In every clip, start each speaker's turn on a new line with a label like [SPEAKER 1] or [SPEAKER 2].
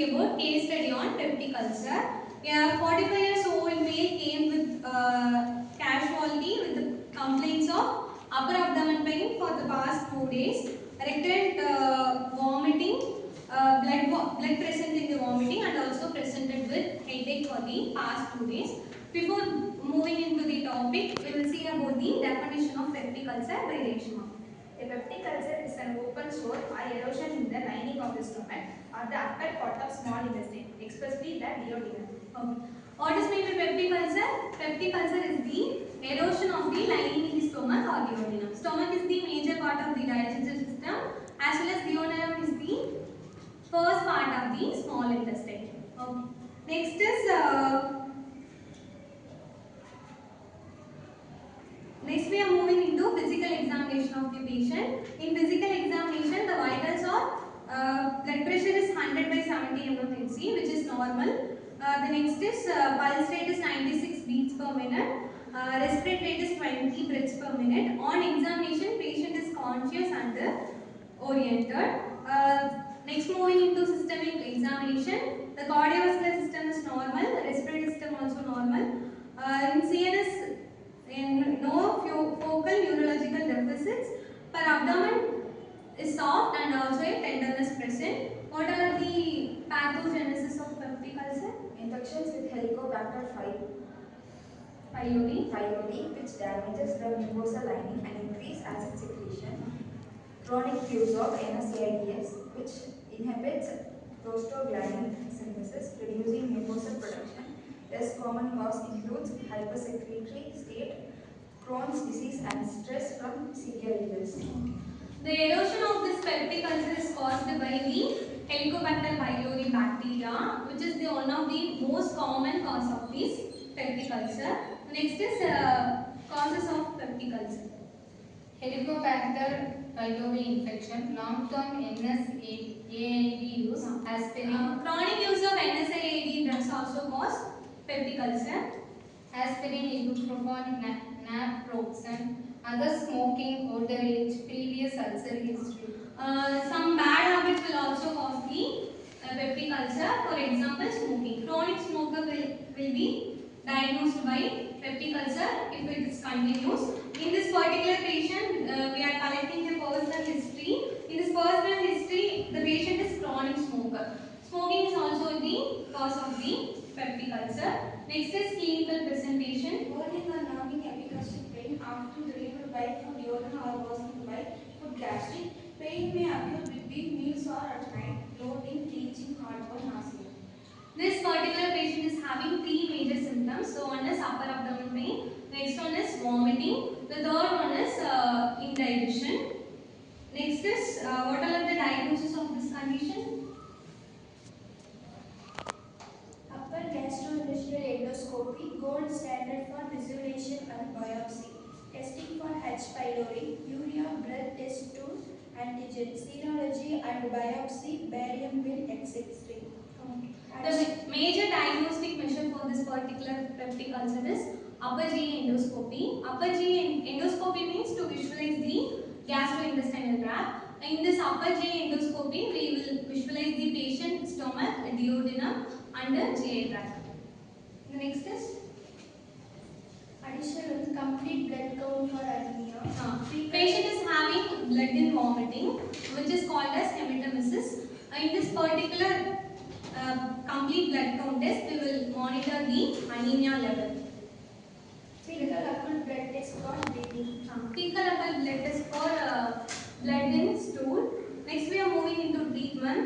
[SPEAKER 1] see about case study on peptic ulcer. A 45 years old male came with casualty with the complaints of upper abdomen pain for the past 2 days, recurrent vomiting, blood present in the vomiting, and also presented with headache for the past 2 days. Before moving into the topic, we will see about the definition of peptic ulcer by Reshma.
[SPEAKER 2] A peptic ulcer is an open sore or erosion in the lining of the stomach or the upper part of small intestine, especially the duodenum.
[SPEAKER 1] Okay. What is meant by peptic ulcer? Peptic ulcer is the erosion of the lining in the stomach or duodenum. Stomach is the major part of the digestive system, as well as duodenum is the first part of the small intestine. Okay. Next we are moving into physical examination of the patient. In physical examination, the vitals are blood pressure is 100 by 70 mmHg, which is normal. The next is pulse rate is 96 beats per minute. Respiratory rate is 20 breaths per minute. On examination, patient is conscious and oriented. Next, moving into systemic examination, the cardiovascular system is normal. The respiratory system also normal. In CNS, no focal neurological deficits. Per abdomen is soft and also a tenderness present. What are the pathogenesis of peptic ulcer?
[SPEAKER 2] Infections with Helicobacter pylori, which damages the mucosal lining and increase acid secretion. Chronic use of NSAIDs, which inhibits prostaglandin synthesis, reducing mucosal production. Less common cause includes hypersecretory state, Crohn's disease, and stress from severe illness.
[SPEAKER 1] The erosion of this peptic ulcer is caused by the Helicobacter pylori bacteria, which is the one of the most common cause of this peptic ulcer. Next is causes of peptic ulcer.
[SPEAKER 3] Helicobacter pylori infection, long-term NSAID use, aspirin.
[SPEAKER 1] Chronic use of NSAID drugs also cause peptic ulcer.
[SPEAKER 3] Aspirin, ibuprofen, naproxen, other smoking, older age, previous ulcer history.
[SPEAKER 1] Some bad habits will also cause the peptic ulcer. For example, smoking. Chronic smoker will be diagnosed by peptic ulcer if it is continuous. In this particular patient, we are collecting the personal history. In this personal history, the patient is chronic smoker. Smoking is also the cause of the peptic ulcer. Next is clinical presentation.
[SPEAKER 2] Burning or numbing epigastric pain after delivered by food urine or worsening by food gastric. Pain may appear between meals or at night, bloating, teaching, heartburn, nausea.
[SPEAKER 1] This particular patient is having 3 major symptoms. So one is upper abdomen pain, next one is vomiting, the third one is indigestion. Next is what are the diagnoses of this condition?
[SPEAKER 2] Upper gastrointestinal endoscopy, gold standard for visualization and biopsy. Testing for H. pylori, urea, blood test tools, antigen, serology and biopsy, barium bin, X-ray.
[SPEAKER 1] The major diagnostic measure for this particular peptic ulcer is upper GI endoscopy. Upper GI endoscopy means to visualize the gastrointestinal tract. In this upper GI endoscopy, we will visualize the patient stomach, duodenum and GI tract. The next is
[SPEAKER 2] additional complete blood count for anemia.
[SPEAKER 1] Patient is having blood in vomiting, which is called as hematemesis. In this particular complete blood count test, we will monitor the anemia level.
[SPEAKER 2] Fecal occult blood test for bleeding.
[SPEAKER 1] Fecal occult blood test for blood in stool. Next, we are moving into treatment.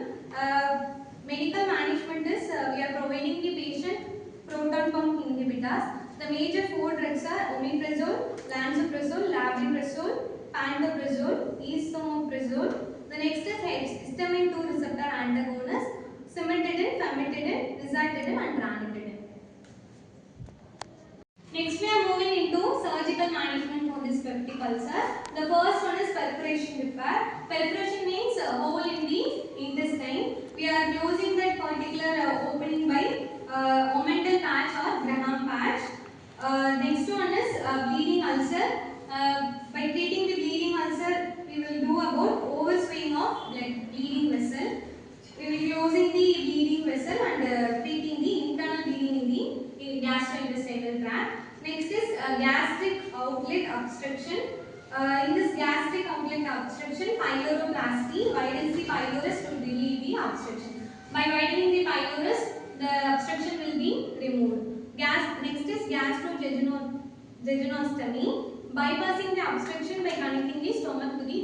[SPEAKER 1] Medical management is we are providing the patient proton pump inhibitors. The major 4 drugs are omeprazole, lansoprazole, labriprazole, pantoprazole, esomeprazole. The next is histamine 2 receptor antagonist, cimetidine, famotidine, nizatidine and ranitidine. Next we are moving into surgical management for this peptic ulcer. The first one is perforation repair. Perforation means a hole in the intestine. We are closing that particular opening by Omental patch or Graham patch. Next one is bleeding ulcer. By treating the bleeding ulcer, we will do about overswing of bleeding vessel. We will be closing the bleeding vessel By widening the pylorus, the obstruction will be removed. Next is gastrojejunostomy. Bypassing the obstruction by connecting the stomach to the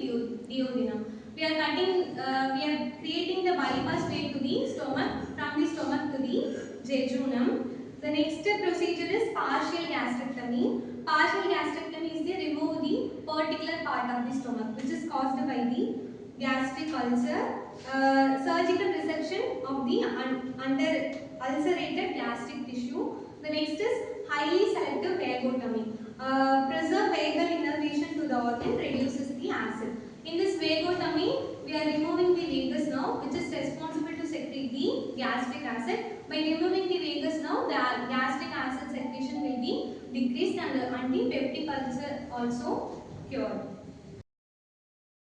[SPEAKER 1] duodenum. We are creating the bypass way to the stomach, from the stomach to the jejunum. The next procedure is partial gastrectomy. Partial gastrectomy is the remove the particular part of the stomach which is caused by the gastric ulcer. Surgical resection of the under ulcerated gastric tissue. The next is highly selective vagotomy. Preserve vagal innervation to the organ, reduces the acid. In this vagotomy, we are removing the vagus nerve which is responsible to secrete the gastric acid. By removing the vagus nerve, the gastric acid secretion will be decreased and the peptic ulcer also cured.